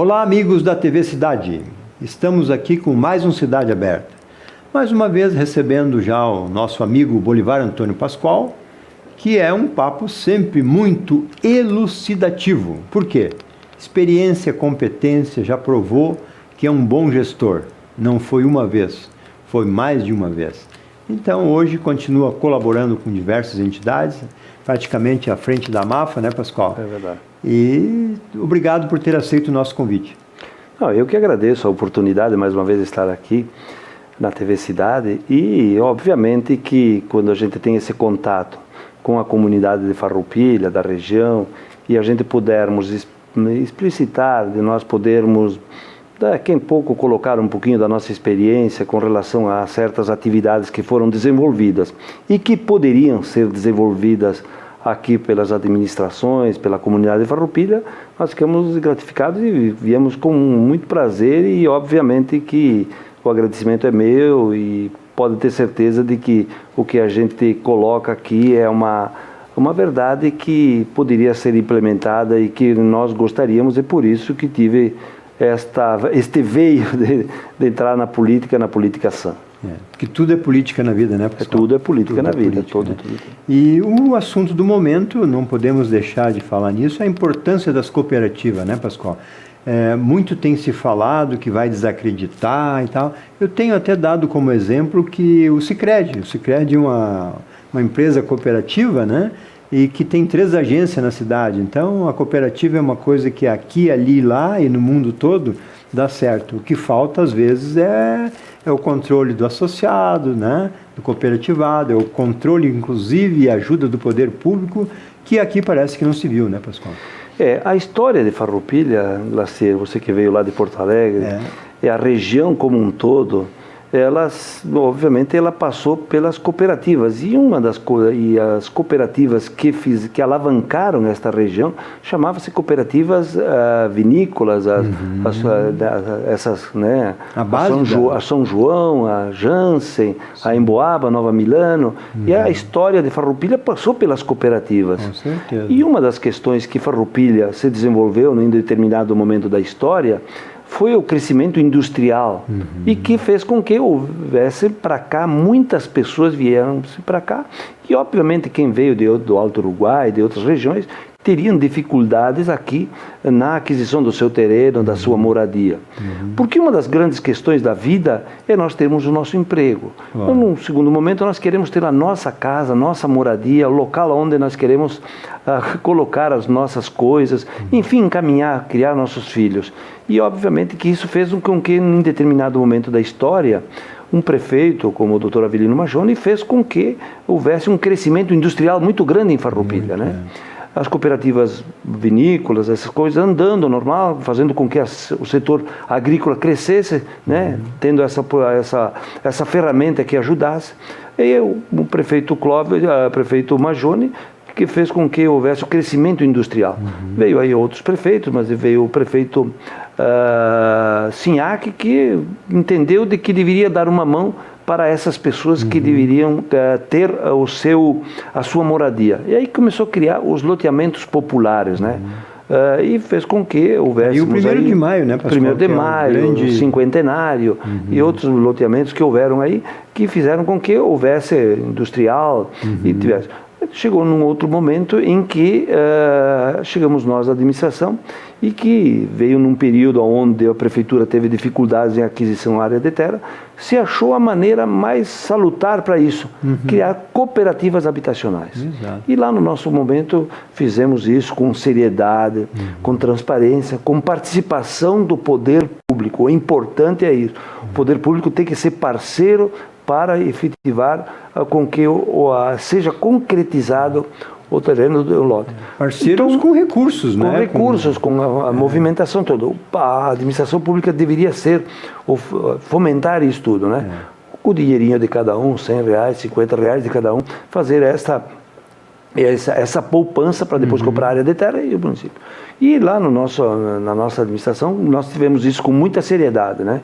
Olá, amigos da TV Cidade. Estamos aqui com mais um Cidade Aberta. Mais uma vez recebendo já o nosso amigo Bolivar Antônio Pascoal, que é um papo sempre muito elucidativo. Por quê? Experiência, competência, já provou que é um bom gestor. Não foi uma vez, foi mais de uma vez. Então hoje continua colaborando com diversas entidades, praticamente à frente da MAFA, né, Pascoal? É verdade. E obrigado por ter aceito o nosso convite. Não, eu que agradeço a oportunidade, mais uma vez, de estar aqui na TV Cidade e, obviamente, que quando a gente tem esse contato com a comunidade de Farroupilha, da região, e a gente pudermos explicitar, de nós podermos, daqui a pouco, colocar um pouquinho da nossa experiência com relação a certas atividades que foram desenvolvidas e que poderiam ser desenvolvidas aqui pelas administrações, pela comunidade de Farroupilha, nós ficamos gratificados e viemos com muito prazer e, obviamente, que o agradecimento é meu e pode ter certeza de que o que a gente coloca aqui é uma verdade que poderia ser implementada e que nós gostaríamos, e por isso que tive este veio de entrar na política sã. Porque tudo é política na vida, né, Pascoal? Tudo é política na vida, tudo. E o assunto do momento, não podemos deixar de falar nisso, é a importância das cooperativas, né, Pascoal? Muito tem se falado que vai desacreditar e tal. Eu tenho até dado como exemplo que o Sicredi é uma empresa cooperativa, né? E que tem 3 agências na cidade. Então, a cooperativa é uma coisa que aqui, ali, lá e no mundo todo dá certo. O que falta, às vezes, é o controle do associado, né? Do cooperativado, é o controle, inclusive, e ajuda do poder público, que aqui parece que não se viu, né, Pascoal? A história de Farroupilha, Lacer, você que veio lá de Porto Alegre, a região como um todo, obviamente, ela passou pelas cooperativas e as cooperativas que alavancaram esta região chamavam-se cooperativas vinícolas, essas, né, a São João, a Jansen, a Emboaba, Nova Milano, e a história de Farroupilha passou pelas cooperativas. Com certeza. E uma das questões que Farroupilha se desenvolveu em determinado momento da história foi o crescimento industrial e que fez com que houvesse para cá, muitas pessoas vieram para cá e obviamente quem veio do Alto Uruguai, de outras regiões, teriam dificuldades aqui na aquisição do seu terreno, da sua moradia. Porque uma das grandes questões da vida é nós termos o nosso emprego. Então, num segundo momento, nós queremos ter a nossa casa, a nossa moradia, o local onde nós queremos colocar as nossas coisas, enfim, encaminhar, criar nossos filhos. E, obviamente, que isso fez com que, em determinado momento da história, um prefeito, como o Dr. Avelino Majoni, fez com que houvesse um crescimento industrial muito grande em Farroupilha, né? As cooperativas vinícolas, essas coisas andando normal, fazendo com que o setor agrícola crescesse, né? Tendo essa ferramenta que ajudasse. E o prefeito prefeito Majoni, que fez com que houvesse o crescimento industrial. Veio aí outros prefeitos, mas veio o prefeito Sinhac, que entendeu de que deveria dar uma mão para essas pessoas que deveriam ter a sua moradia. E aí começou a criar os loteamentos populares, né? E fez com que houvesse... E o 1º de maio, né, Pascoal? 1º de maio, o cinquentenário e outros loteamentos que houveram aí, que fizeram com que houvesse industrial e tivesse... Chegou num outro momento em que chegamos nós à administração e que veio num período onde a prefeitura teve dificuldades em aquisição da área de terra, se achou a maneira mais salutar para isso, criar cooperativas habitacionais. Exato. E lá no nosso momento fizemos isso com seriedade, com transparência, com participação do poder público. O importante é isso, o poder público tem que ser parceiro para efetivar com que seja concretizado o terreno do lote. Parceiros então, com recursos, né? Com recursos, com a movimentação toda. A administração pública deveria fomentar isso tudo, né? O dinheirinho de cada um, R$100, R$50 de cada um, fazer essa poupança para depois comprar a área de terra e o município. E lá na nossa administração, nós tivemos isso com muita seriedade, né?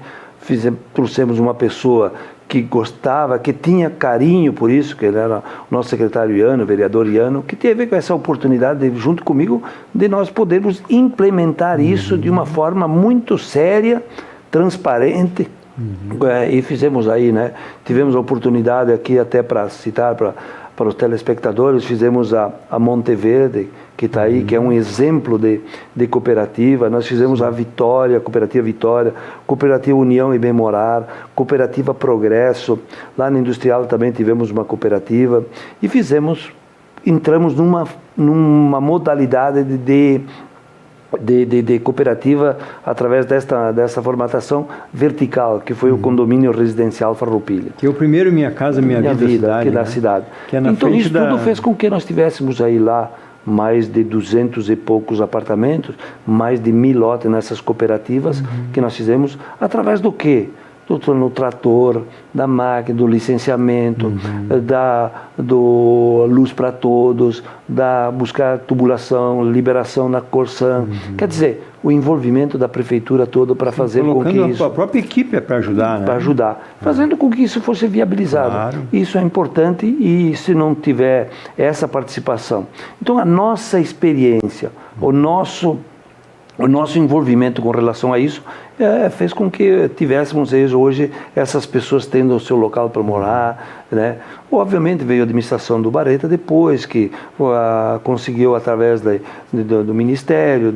Trouxemos uma pessoa que gostava, que tinha carinho por isso, que ele era o nosso secretário Iano, o vereador Iano, que teve com essa oportunidade, junto comigo, de nós podermos implementar isso de uma forma muito séria, transparente, e fizemos aí, né? Tivemos a oportunidade aqui, até para citar para os telespectadores, fizemos a Monteverde, que está aí, que é um exemplo de cooperativa. Nós fizemos a Vitória, Cooperativa Vitória, Cooperativa União e Bem Morar, Cooperativa Progresso. Lá na Industrial também tivemos uma cooperativa. E entramos numa modalidade de cooperativa através dessa formatação vertical, que foi o condomínio residencial Farroupilha. Que é o primeiro Minha Casa Minha Vida aqui da da cidade. Que é na então isso tudo da... fez com que nós tivéssemos aí lá mais de 200 e poucos apartamentos, mais de 1.000 lotes nessas cooperativas que nós fizemos, através do quê? No trator, da máquina, do licenciamento, do luz para todos, da buscar tubulação, liberação na Corsan. Quer dizer, o envolvimento da prefeitura toda para fazer com que isso... a própria equipe para ajudar, né? Para ajudar. Fazendo com que isso fosse viabilizado. Claro. Isso é importante, e se não tiver essa participação... Então, a nossa experiência, o nosso envolvimento com relação a isso fez com que tivéssemos hoje essas pessoas tendo o seu local para morar, né? Obviamente veio a administração do Bareta depois, que conseguiu através do Ministério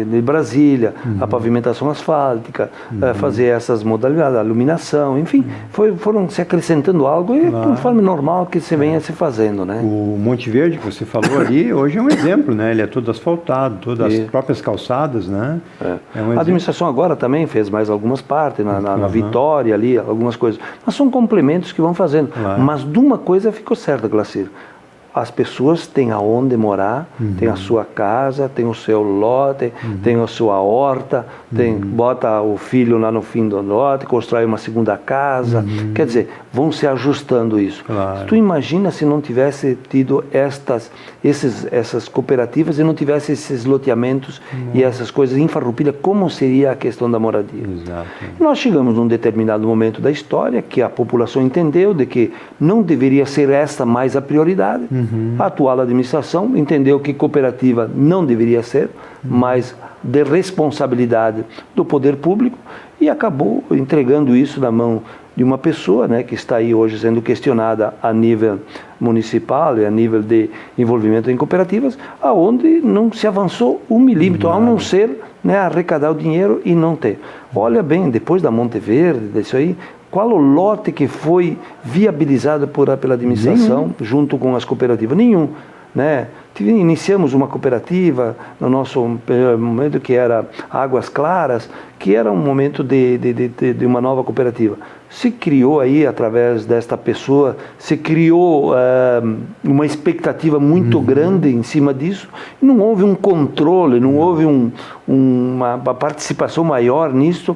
de Brasília, a pavimentação asfáltica, fazer essas modalidades, a iluminação, enfim, foram se acrescentando algo e conforme normal que se venha se fazendo, né? O Monte Verde que você falou ali, hoje é um exemplo, né? Ele é todo asfaltado, todas as próprias calçadas, né? É um exemplo. A administração agora também fez mais algumas partes, na Vitória ali, algumas coisas. Mas são complementos que vão fazendo. Mas de uma coisa ficou certa, Glacir. As pessoas têm aonde morar, têm a sua casa, têm o seu lote, têm a sua horta, bota o filho lá no fim do lote, constrói uma segunda casa. Quer dizer, vão se ajustando isso. Tu imagina se não tivesse tido essas cooperativas e não tivesse esses loteamentos e essas coisas em Farroupilha, como seria a questão da moradia? Exato. Nós chegamos num determinado momento da história que a população entendeu de que não deveria ser essa mais a prioridade. A atual administração entendeu que cooperativa não deveria ser, mas de responsabilidade do poder público, e acabou entregando isso na mão de uma pessoa, né, que está aí hoje sendo questionada a nível municipal e a nível de envolvimento em cooperativas, aonde não se avançou um milímetro, a não ser, né, arrecadar o dinheiro e não ter. Olha bem, depois da Monteverde, disso aí, qual o lote que foi viabilizado pela administração junto com as cooperativas? Nenhum, né? Iniciamos uma cooperativa no nosso momento, que era Águas Claras, que era um momento de uma nova cooperativa. Se criou aí, através desta pessoa, se criou uma expectativa muito grande em cima disso, e não houve um controle, não houve uma participação maior nisso.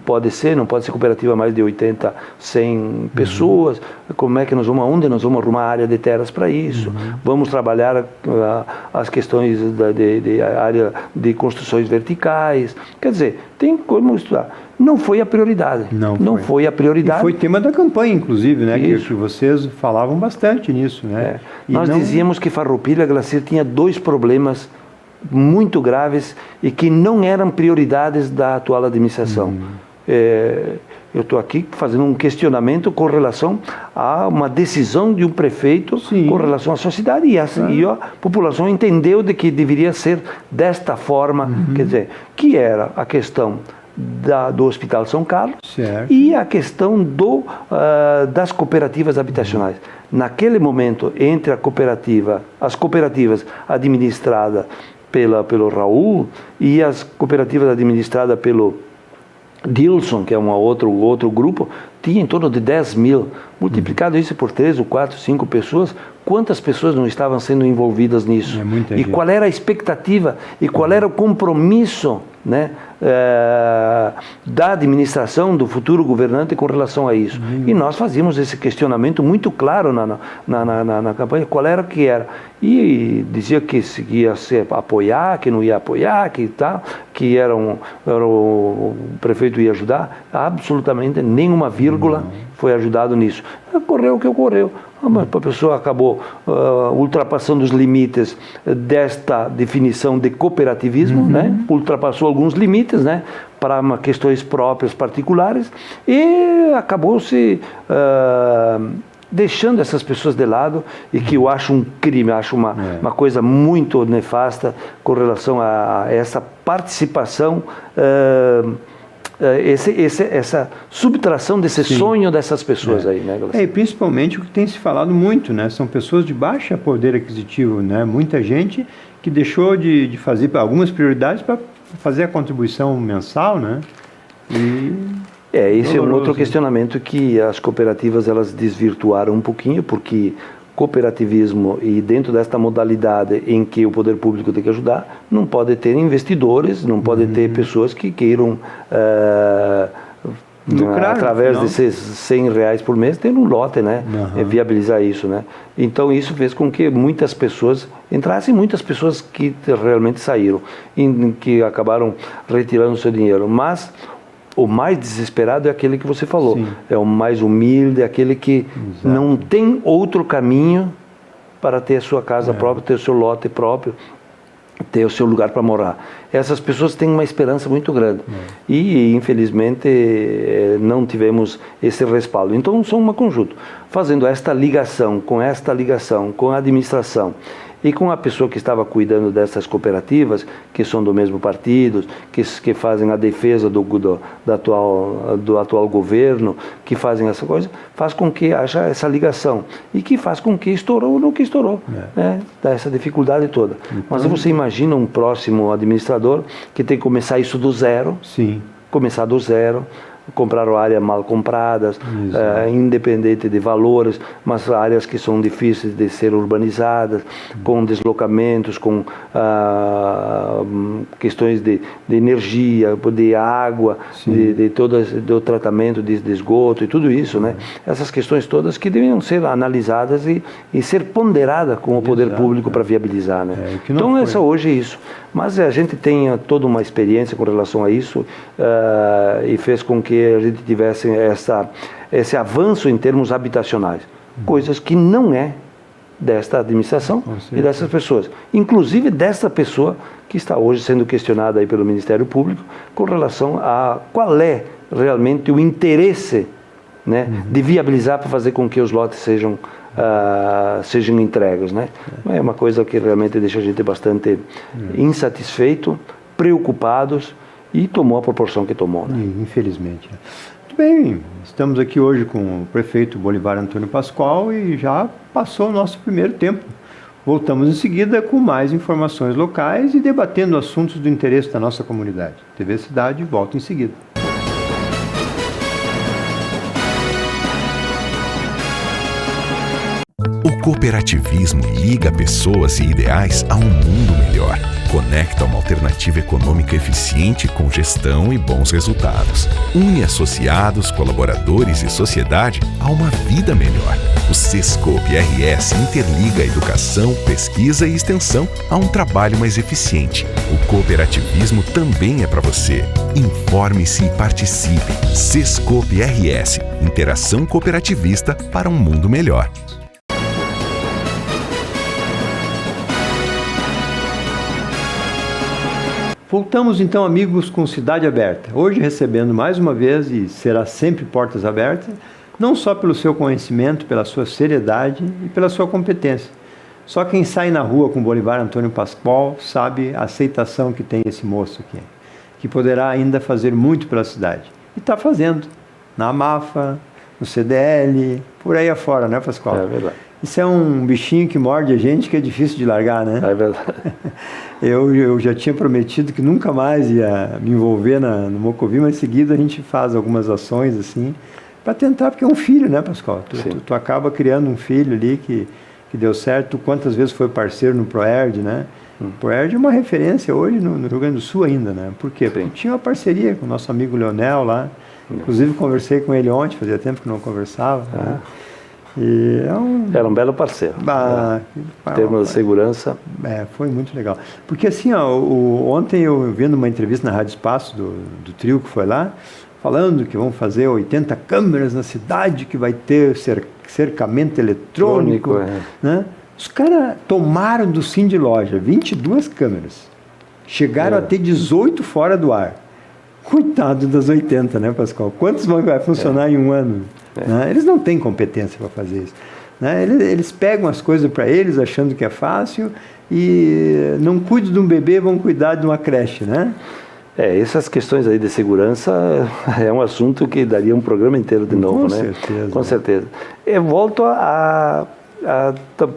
Pode ser, não pode ser cooperativa mais de 80, 100 pessoas. Como é que onde nós vamos arrumar área de terras para isso? Vamos trabalhar as questões da área de construções verticais. Quer dizer, tem como estudar. Não foi a prioridade. Não foi a prioridade. E foi tema da campanha, inclusive, né? Que vocês falavam bastante nisso, né? Nós dizíamos que Farroupilha, Glacir, tinha 2 problemas muito graves e que não eram prioridades da atual administração. Eu estou aqui fazendo um questionamento com relação a uma decisão de um prefeito com relação à sociedade, e a população entendeu de que deveria ser desta forma, quer dizer, que era a questão do Hospital São Carlos e a questão das cooperativas habitacionais. Naquele momento, entre as cooperativas administradas pelo Raul e as cooperativas administradas pelo Dilson, que é um outro grupo, tinha em torno de 10 mil. Multiplicado isso por 3 ou 4, 5 pessoas, quantas pessoas não estavam sendo envolvidas nisso? E qual era a expectativa e qual era o compromisso, né, da administração, do futuro governante com relação a isso? E nós fazíamos esse questionamento muito claro na campanha, qual era que era. E dizia que ia se apoiar, que não ia apoiar, que tal. que era o prefeito ia ajudar, absolutamente nenhuma vírgula foi ajudado nisso. Ocorreu o que ocorreu. Mas a pessoa acabou ultrapassando os limites desta definição de cooperativismo, né? Ultrapassou alguns limites, né? Para questões próprias, particulares, e acabou se deixando essas pessoas de lado, e que eu acho um crime, acho uma coisa muito nefasta com relação a essa participação, essa subtração desse sonho dessas pessoas aí, né? E principalmente o que tem se falado muito, né? São pessoas de baixo poder aquisitivo, né? Muita gente que deixou de fazer algumas prioridades para fazer a contribuição mensal, né? Esse é um outro questionamento, que as cooperativas elas desvirtuaram um pouquinho, porque cooperativismo, e dentro desta modalidade em que o poder público tem que ajudar, não pode ter investidores, não pode ter pessoas que queiram lucrar, através desses R$100 por mês, ter um lote, né? Viabilizar isso, né? Então isso fez com que muitas pessoas entrassem, muitas pessoas que realmente saíram, que acabaram retirando o seu dinheiro. Mas o mais desesperado é aquele que você falou. É o mais humilde, é aquele que não tem outro caminho para ter a sua casa própria, ter o seu lote próprio, ter o seu lugar para morar. Essas pessoas têm uma esperança muito grande. E, infelizmente, não tivemos esse respaldo. Então, são uma conjunto. Fazendo esta ligação com a administração, e com a pessoa que estava cuidando dessas cooperativas, que são do mesmo partido, que fazem a defesa do atual governo, que fazem essa coisa, faz com que haja essa ligação, e que faz com que estourou ou não que estourou, né? Dá essa dificuldade toda. Mas você imagina um próximo administrador que tem que começar isso do zero, começar do zero, comprar áreas mal compradas, independente de valores, mas áreas que são difíceis de ser urbanizadas, com deslocamentos, com questões de energia, de água, de do tratamento de esgoto e tudo isso, né? Essas questões todas que deveriam ser analisadas e ser ponderadas com o poder público para viabilizar, né? Então essa hoje é isso. Mas a gente tem toda uma experiência com relação a isso, e fez com que a gente tivesse esse avanço em termos habitacionais, coisas que não é desta administração e dessas pessoas, inclusive dessa pessoa que está hoje sendo questionada aí pelo Ministério Público com relação a qual é realmente o interesse, né, de viabilizar para fazer com que os lotes sejam entregues, né? É uma coisa que realmente deixa a gente bastante insatisfeito, preocupados, e tomou a proporção que tomou, né? Infelizmente. Muito bem, estamos aqui hoje com o prefeito Bolivar Antônio Pascoal e já passou o nosso primeiro tempo. Voltamos em seguida com mais informações locais e debatendo assuntos do interesse da nossa comunidade. TV Cidade volta em seguida. O cooperativismo liga pessoas e ideais a um mundo melhor. Conecta uma alternativa econômica eficiente com gestão e bons resultados. Une associados, colaboradores e sociedade a uma vida melhor. O Sescope RS interliga a educação, pesquisa e extensão a um trabalho mais eficiente. O cooperativismo também é para você. Informe-se e participe. Sescope RS, interação cooperativista para um mundo melhor. Voltamos então, amigos, com Cidade Aberta. Hoje recebendo mais uma vez, e será sempre portas abertas, não só pelo seu conhecimento, pela sua seriedade e pela sua competência. Só quem sai na rua com Bolivar Antônio Pascoal sabe a aceitação que tem esse moço aqui, que poderá ainda fazer muito pela cidade. E está fazendo, na AMAFA, no CDL, por aí afora, né, Pascoal? É verdade. Isso é um bichinho que morde a gente, que é difícil de largar, né? É verdade. Eu já tinha prometido que nunca mais ia me envolver no Mocovi, mas em seguida a gente faz algumas ações assim, para tentar, porque é um filho, né, Pascoal? Tu acaba criando um filho ali que deu certo. Quantas vezes foi parceiro no Proerd, né? O Proerd é uma referência hoje no Rio Grande do Sul ainda, né? Por quê? Porque tinha uma parceria com o nosso amigo Leonel lá. Inclusive conversei com ele ontem, fazia tempo que não conversava. Né? E era um belo parceiro. Em termos de segurança. Foi muito legal. Porque assim, ontem eu vendo uma entrevista na Rádio Espaço do trio que foi lá, falando que vão fazer 80 câmeras na cidade, que vai ter cercamento eletrônico, né? Os caras tomaram do Cine Loja 22 câmeras. Chegaram a ter 18 fora do ar. Coitado das 80, né, Pascoal? Quantos vai funcionar em um ano? Né? Eles não têm competência para fazer isso. Né? Eles pegam as coisas para eles, achando que é fácil, e não cuidam de um bebê, vão cuidar de uma creche, né? Essas questões aí de segurança é um assunto que daria um programa inteiro de novo, né? Certeza. Com certeza. Eu volto a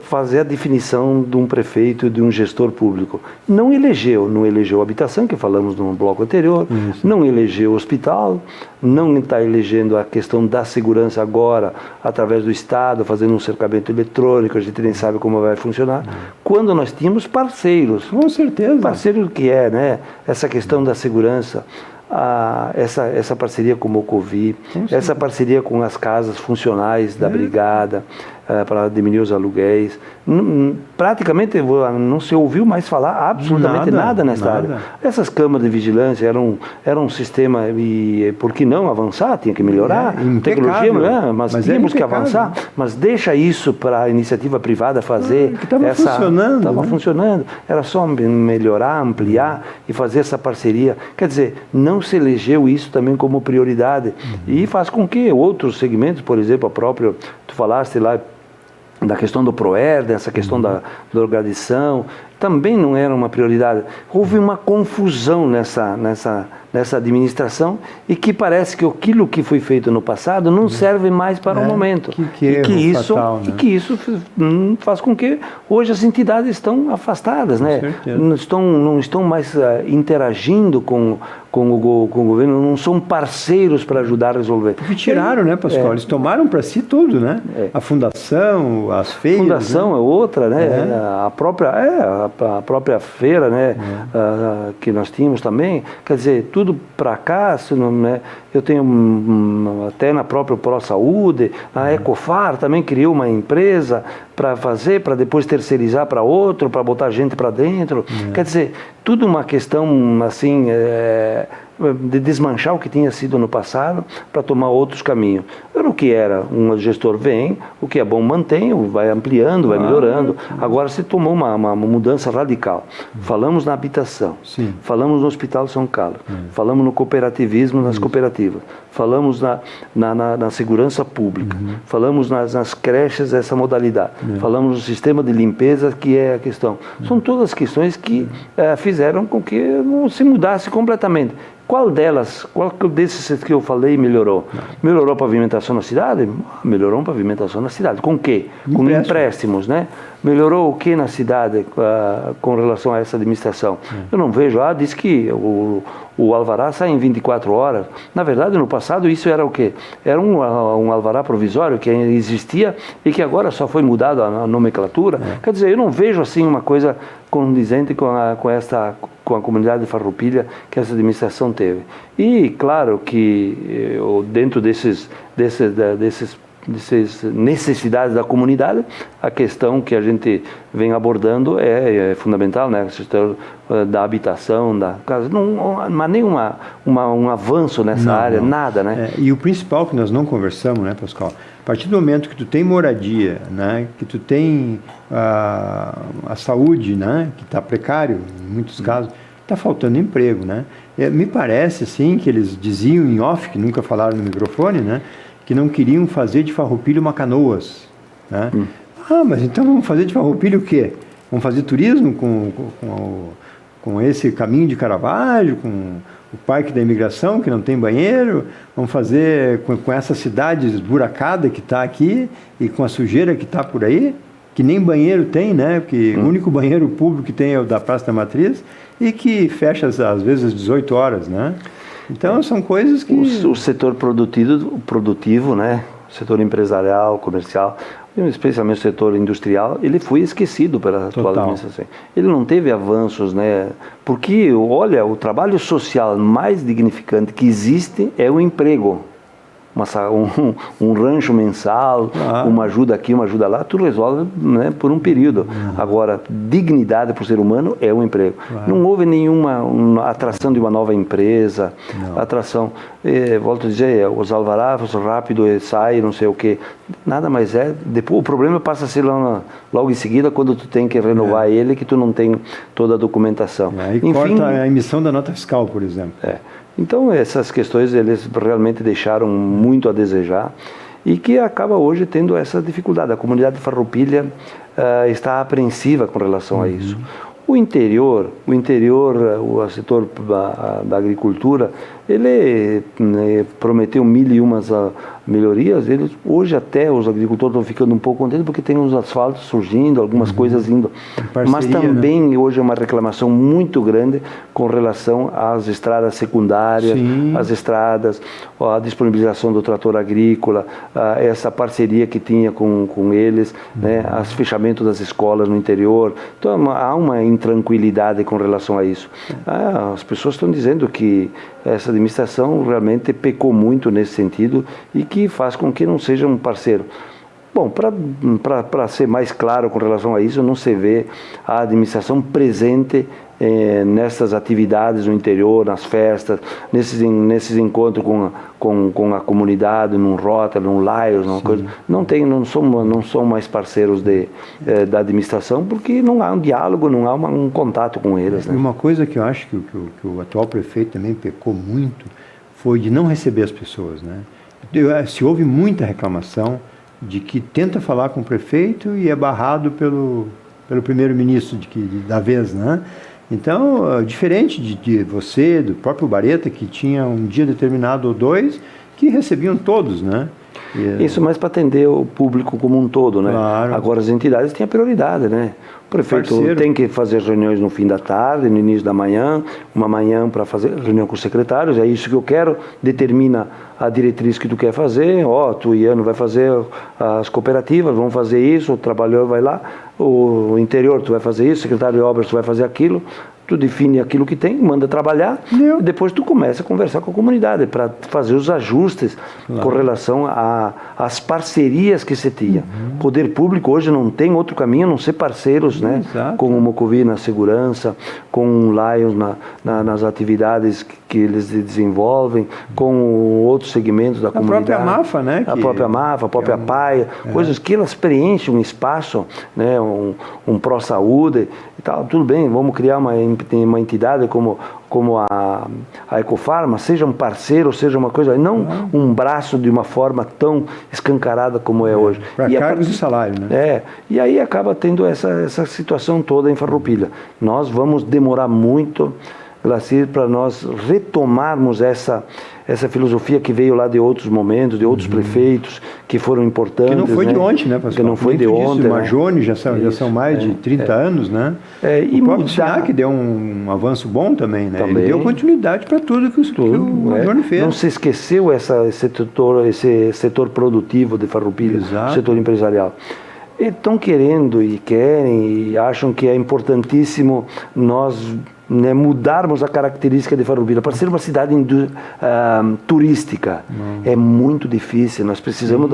fazer a definição de um prefeito e de um gestor público. Não elegeu habitação, que falamos no bloco anterior, não elegeu hospital, não está elegendo a questão da segurança agora, através do Estado, fazendo um cercamento eletrônico, a gente nem sabe como vai funcionar, quando nós tínhamos parceiros. Com certeza. Parceiro que né? Essa questão da segurança, essa parceria com o Mocovi, essa parceria com as casas funcionais da brigada, para diminuir os aluguéis. Praticamente não se ouviu mais falar absolutamente nada nessa área. Essas câmaras de vigilância eram um sistema, e por que não avançar? Tinha que melhorar. Tecnologia, mas tínhamos que avançar. Mas deixa isso para a iniciativa privada fazer. Estava funcionando. Era só melhorar, ampliar e fazer essa parceria. Quer dizer, não se elegeu isso também como prioridade. E faz com que outros segmentos, por exemplo, tu falaste lá da questão do ProERD, essa questão da drogadição, também não era uma prioridade. Houve uma confusão nessa administração, e que parece que aquilo que foi feito no passado não serve mais para o momento. Que isso faz com que hoje as entidades estão afastadas, né? Não estão mais interagindo com o governo, não são parceiros para ajudar a resolver. Porque tiraram, né, Pascoal? Eles tomaram para si tudo, né? A fundação, as feiras. A fundação, né? É outra, né? A própria feira, né? Que nós tínhamos também. Quer dizer, tudo para cá, né? Eu tenho até na própria ProSaúde, a Ecofar também criou uma empresa para depois terceirizar para outro, para botar gente para dentro. Quer dizer, tudo uma questão assim, de desmanchar o que tinha sido no passado para tomar outros caminhos. O que era, um gestor vem, o que é bom mantém, vai ampliando, vai melhorando. Agora se tomou uma mudança radical. Falamos na habitação, falamos no Hospital São Carlos, falamos no cooperativismo nas cooperativas, falamos na segurança pública, falamos nas creches, essa modalidade, falamos no sistema de limpeza, que é a questão. São todas questões que fizeram com que não se mudasse completamente. Qual desses que eu falei melhorou? Melhorou a pavimentação na cidade? Melhorou a pavimentação na cidade. Com o quê? Com empréstimos, né? Melhorou o que na cidade com relação a essa administração? Eu não vejo. Diz que o alvará sai em 24 horas. Na verdade, no passado, isso era o quê? Era um alvará provisório que existia e que agora só foi mudado a nomenclatura. Quer dizer, eu não vejo assim uma coisa condizente com a comunidade de Farroupilha que essa administração teve. E claro que dentro dessas necessidades da comunidade, a questão que a gente vem abordando é fundamental, né? A questão da habitação, da casa, não há nenhum um avanço nessa área, nada, né? E o principal que nós não conversamos, né, Pascoal? A partir do momento que tu tem moradia, né, que tu tem a saúde, né, que está precário em muitos casos, está faltando emprego, né? Me parece, assim, que eles diziam em off, que nunca falaram no microfone, né, que não queriam fazer de Farroupilha uma Canoas, né? Mas então vamos fazer de Farroupilha o quê? Vamos fazer turismo com esse caminho de Caravaggio, com o Parque da Imigração, que não tem banheiro? Vamos fazer com essa cidade esburacada que está aqui e com a sujeira que está por aí, que nem banheiro tem, né? Porque o único banheiro público que tem é o da Praça da Matriz e que fecha às vezes às 18 horas, né? Então são coisas que... O setor produtivo, né? O setor empresarial, comercial, especialmente o setor industrial, ele foi esquecido pela atual administração. Ele não teve avanços, né? Porque, olha, o trabalho social mais dignificante que existe é o emprego. um rancho mensal, uma ajuda aqui, uma ajuda lá, tu resolve, né, por um período. Agora, dignidade para o ser humano é o emprego. Não houve nenhuma atração de uma nova empresa, atração, volto a dizer, os alvarás rápido sai, não sei o que, nada mais é. Depois, o problema passa a ser logo em seguida, quando tu tem que renovar ele, que tu não tem toda a documentação. Enfim, corta a emissão da nota fiscal, por exemplo. Então, essas questões, eles realmente deixaram muito a desejar e que acaba hoje tendo essa dificuldade. A comunidade de Farroupilha está apreensiva com relação a isso. O interior, o setor da agricultura, ele prometeu 1.001 melhorias. Hoje até os agricultores estão ficando um pouco contentes porque tem uns asfaltos surgindo, algumas coisas indo. Parceria, mas também hoje é uma reclamação muito grande com relação às estradas secundárias, às estradas, a disponibilização do trator agrícola, essa parceria que tinha com eles, né, os fechamentos das escolas no interior. Então há uma intranquilidade com relação a isso. As pessoas estão dizendo que essa administração realmente pecou muito nesse sentido e que faz com que não seja um parceiro. Bom, para ser mais claro com relação a isso, não se vê a administração presente nessas atividades no interior, nas festas, nesses encontros com a comunidade, num Rotary, num Lions, numa coisa. Não são mais parceiros da administração, porque não há um diálogo, não há um contato com eles. E uma coisa que eu acho que o atual prefeito também pecou muito foi de não receber as pessoas, né? Se houve muita reclamação de que tenta falar com o prefeito e é barrado pelo primeiro-ministro da vez, né? Então, diferente de você, do próprio Bareta, que tinha um dia determinado ou dois, que recebiam todos, né? Isso mais para atender o público como um todo, né? Claro. Agora as entidades têm a prioridade, né? O prefeito tem que fazer reuniões no fim da tarde, no início da manhã, uma manhã para fazer reunião com os secretários, é isso que eu quero, determina a diretriz que tu quer fazer, tu, Iano, vai fazer as cooperativas, vão fazer isso, o trabalhador vai lá, o interior tu vai fazer isso, o secretário de obras tu vai fazer aquilo, tu define aquilo que tem, manda trabalhar, e depois tu começa a conversar com a comunidade para fazer os ajustes com relação às parcerias que se tinha. O poder público hoje não tem outro caminho a não ser parceiros, né? Com o Mocovi na segurança, com o Lions nas atividades que eles desenvolvem, com outros segmentos da comunidade. A própria MAFA, né? A própria MAFA, a própria PAIA, coisas que elas preenchem um espaço, né? Um pró-saúde e tal. Tudo bem, vamos criar uma entidade como a Ecofarma, seja um parceiro, seja uma coisa, não um braço de uma forma tão escancarada como é hoje. Para cargos e salário, né? E aí acaba tendo essa situação toda em Farroupilha. Nós vamos demorar muito, Glacir, para nós retomarmos essa filosofia que veio lá de outros momentos, de outros prefeitos que foram importantes. Que não foi, né, de ontem, né, Pascoal? Que não foi de ontem. O Majone já são mais de 30 anos, né? E o próprio SINAC deu um avanço bom também, né? Ele deu continuidade para tudo que o Majone fez. Não se esqueceu esse setor produtivo de Farroupilha, o setor empresarial. Eles estão querendo e querem e acham que é importantíssimo nós, né, mudarmos a característica de Farroupilha para ser uma cidade turística. É muito difícil, nós precisamos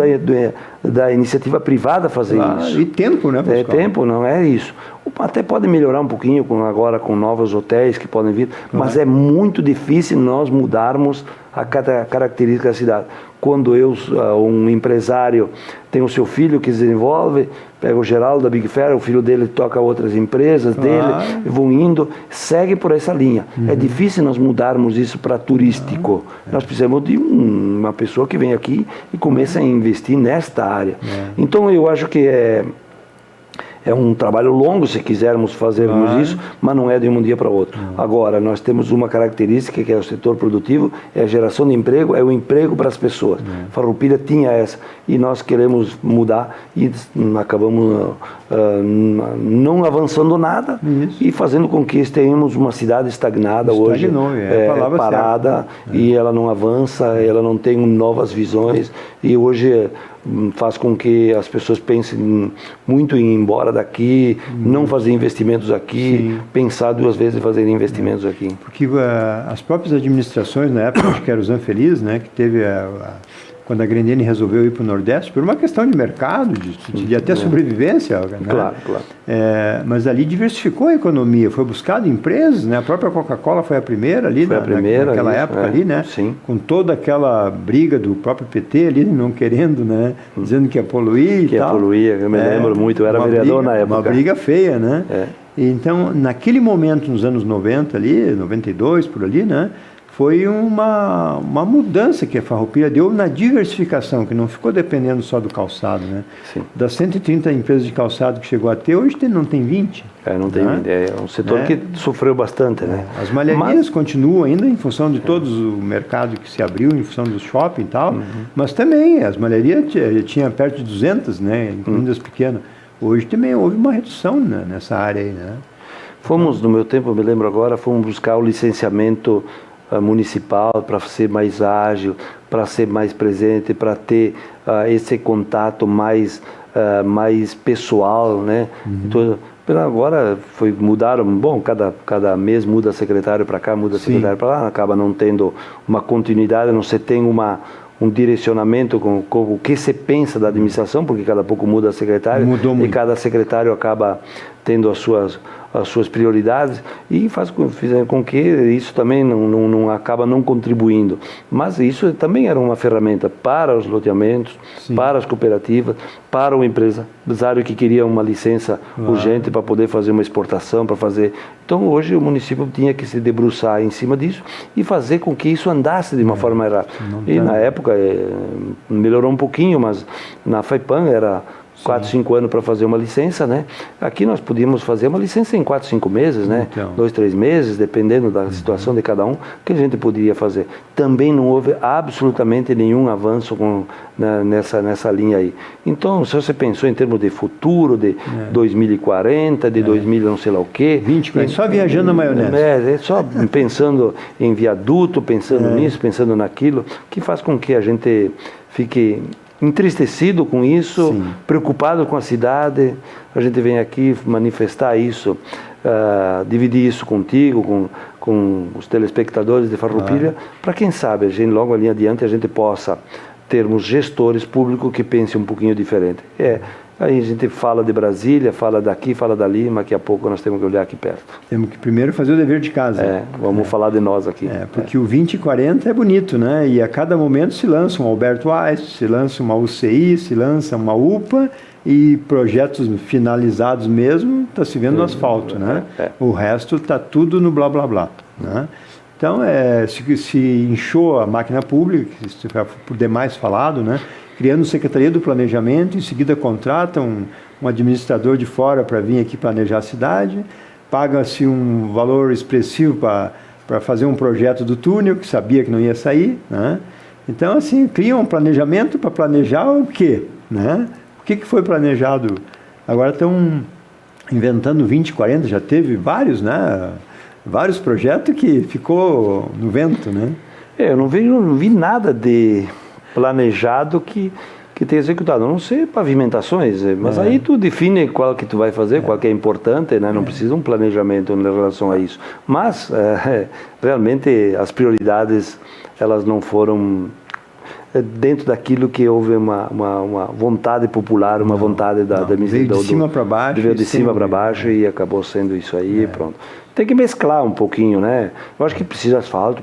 da iniciativa privada fazer isso. E tempo, né, Pascoal? Tempo, não é isso. Até pode melhorar um pouquinho agora com novos hotéis que podem vir, mas é muito difícil nós mudarmos a característica da cidade. Quando um empresário tem o seu filho que desenvolve, pega o Geraldo da Big Fair, o filho dele toca outras empresas dele, vão indo, segue por essa linha. É difícil nós mudarmos isso para turístico. Nós precisamos de uma pessoa que vem aqui e comece a investir nesta área. Então eu acho que é um trabalho longo se quisermos fazermos isso, mas não é de um dia para o outro. Agora, nós temos uma característica que é o setor produtivo, é a geração de emprego, é o emprego para as pessoas. Farroupilha tinha essa, e nós queremos mudar e acabamos não avançando nada e fazendo com que tenhamos uma cidade estagnada hoje, parada, e ela não avança, ela não tem novas visões, e hoje faz com que as pessoas pensem muito em ir embora daqui, não fazer investimentos aqui, pensar duas vezes em fazer investimentos aqui. Porque as próprias administrações, na época, acho que era o Zanfeliz, né, que teve quando a Grendene resolveu ir para o Nordeste, por uma questão de mercado, de até sobrevivência. Né? Claro. Mas ali diversificou a economia, foi buscado empresas, né? A própria Coca-Cola foi a primeira ali, naquela época ali, né? Sim. Com toda aquela briga do próprio PT ali, não querendo, né? Dizendo que ia poluir e tal. Que ia poluir, eu me lembro muito, eu era vereador na época. Uma briga feia, né? Então, naquele momento, nos anos 90 ali, 92 por ali, né? Foi uma mudança que a Farroupilha deu na diversificação, que não ficou dependendo só do calçado, né? Sim. Das 130 empresas de calçado que chegou a ter, hoje não tem 20. Não tem 20. É um setor que sofreu bastante, né? As malharias continuam ainda em função de todos o mercado que se abriu, em função do shopping e tal, mas também as malharias tinha perto de 200, né? Incluindo as pequenas. Hoje também houve uma redução, né, nessa área aí, né? Fomos, no meu tempo, eu me lembro agora, fomos buscar o licenciamento municipal para ser mais ágil, para ser mais presente, para ter esse contato mais pessoal, né? Então, agora mudaram, bom, cada mês muda secretário para cá, muda secretário para lá, acaba não tendo uma continuidade, não se tem um direcionamento com o que se pensa da administração, porque cada pouco muda secretário e cada secretário acaba tendo as suas prioridades e faz com que isso também não acaba não contribuindo. Mas isso também era uma ferramenta para os loteamentos, para as cooperativas, para o empresário que queria uma licença urgente para poder fazer uma exportação, para fazer... Então, hoje o município tinha que se debruçar em cima disso e fazer com que isso andasse de uma forma rápida. E na época melhorou um pouquinho, mas na FAIPAM era 4, 5 anos para fazer uma licença, né? Aqui nós podíamos fazer uma licença em 4, 5 meses, né? 2, 3 meses, dependendo da situação de cada um, que a gente poderia fazer. Também não houve absolutamente nenhum avanço nessa linha aí. Então, se você pensou em termos de futuro, de 2040, de 2000 não sei lá o quê... 20, só viajando na maionese. Só pensando em viaduto, pensando nisso, pensando naquilo, que faz com que a gente fique entristecido com isso, preocupado com a cidade. A gente vem aqui manifestar isso, dividir isso contigo, com os telespectadores de Farroupilha, para quem sabe, logo ali adiante a gente possa termos gestores públicos que pensem um pouquinho diferente. Aí a gente fala de Brasília, fala daqui, fala dali, mas daqui a pouco nós temos que olhar aqui perto. Temos que primeiro fazer o dever de casa. Vamos falar de nós aqui. Porque o 2040 é bonito, né? E a cada momento se lança um Alberto Einstein, se lança uma UCI, se lança uma UPA e projetos finalizados mesmo, está se vendo no asfalto, né? O resto está tudo no blá blá blá, né? Então, se inchou a máquina pública, que isso foi por demais falado, né? Criando Secretaria do Planejamento, em seguida contrata um administrador de fora para vir aqui planejar a cidade, paga-se um valor expressivo para fazer um projeto do túnel, que sabia que não ia sair, né? Então, assim, cria um planejamento para planejar o quê, né? O que foi planejado? Agora estão inventando 2040, já teve vários, né? Vários projetos que ficou no vento, né? Eu não vi nada de planejado que tenha executado. Não sei pavimentações, mas aí tu define qual que tu vai fazer, qual que é importante, né? Não precisa um planejamento em relação a isso. Mas, realmente, as prioridades, elas não foram dentro daquilo que houve uma vontade popular, uma vontade da veio de cima para baixo. Veio de cima para baixo e acabou sendo isso aí, pronto. Tem que mesclar um pouquinho, né? Eu acho que precisa asfalto,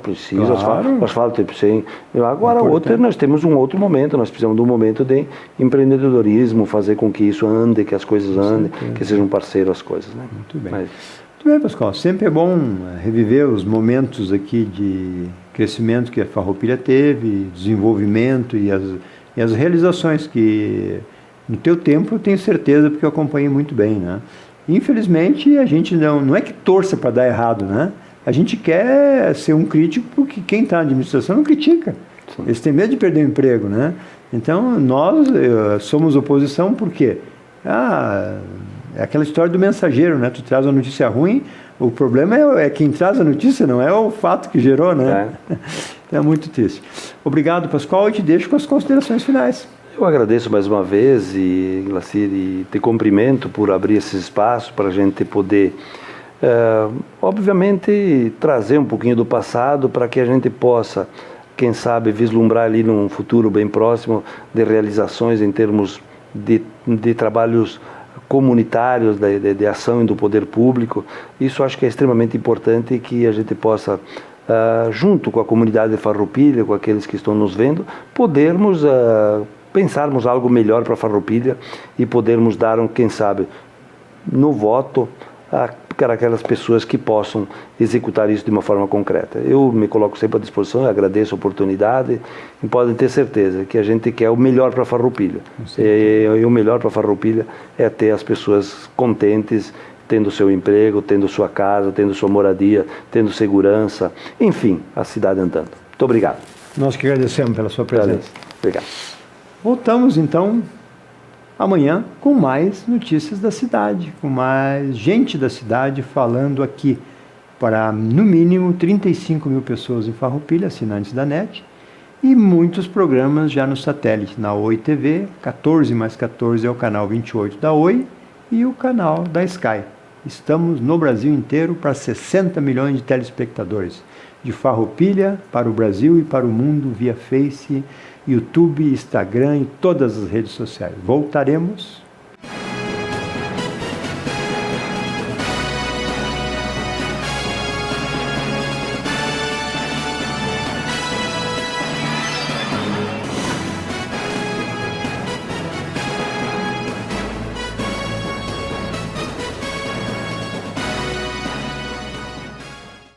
asfalto sim. Agora, nós temos um outro momento, nós precisamos de um momento de empreendedorismo, fazer com que isso ande, que as coisas andem, que sejam parceiros as coisas, né? Muito bem. Muito bem, Pascoal. Sempre é bom reviver os momentos aqui de crescimento que a Farroupilha teve, desenvolvimento e as realizações que, no teu tempo, eu tenho certeza, porque eu acompanhei muito bem, né? Infelizmente, a gente não é que torça para dar errado, né? A gente quer ser um crítico porque quem está na administração não critica. Sim. Eles têm medo de perder o emprego, né? Então, nós somos oposição por quê? É aquela história do mensageiro, né? Tu traz a notícia ruim, o problema é quem traz a notícia, não é o fato que gerou, né? Então, é muito triste. Obrigado, Pascoal, e te deixo com as considerações finais. Eu agradeço mais uma vez e te cumprimento por abrir esse espaço para a gente poder, obviamente, trazer um pouquinho do passado para que a gente possa quem sabe, vislumbrar ali num futuro bem próximo de realizações em termos de trabalhos comunitários, de ação do poder público. Isso acho que é extremamente importante, que a gente possa, junto com a comunidade de Farroupilha, com aqueles que estão nos vendo, podermos pensarmos algo melhor para Farroupilha e podermos dar, quem sabe, no voto, para aquelas pessoas que possam executar isso de uma forma concreta. Eu me coloco sempre à disposição, agradeço a oportunidade e podem ter certeza que a gente quer o melhor para Farroupilha. E o melhor para Farroupilha é ter as pessoas contentes, tendo seu emprego, tendo sua casa, tendo sua moradia, tendo segurança, enfim, a cidade andando. Muito obrigado. Nós que agradecemos pela sua presença. Obrigado. Voltamos então amanhã com mais notícias da cidade, com mais gente da cidade falando aqui para, no mínimo, 35 mil pessoas em Farroupilha, assinantes da NET, e muitos programas já no satélite, na Oi TV, 14 mais 14 é o canal 28 da Oi e o canal da Sky. Estamos no Brasil inteiro para 60 milhões de telespectadores, de Farroupilha para o Brasil e para o mundo via Face, YouTube, Instagram e todas as redes sociais. Voltaremos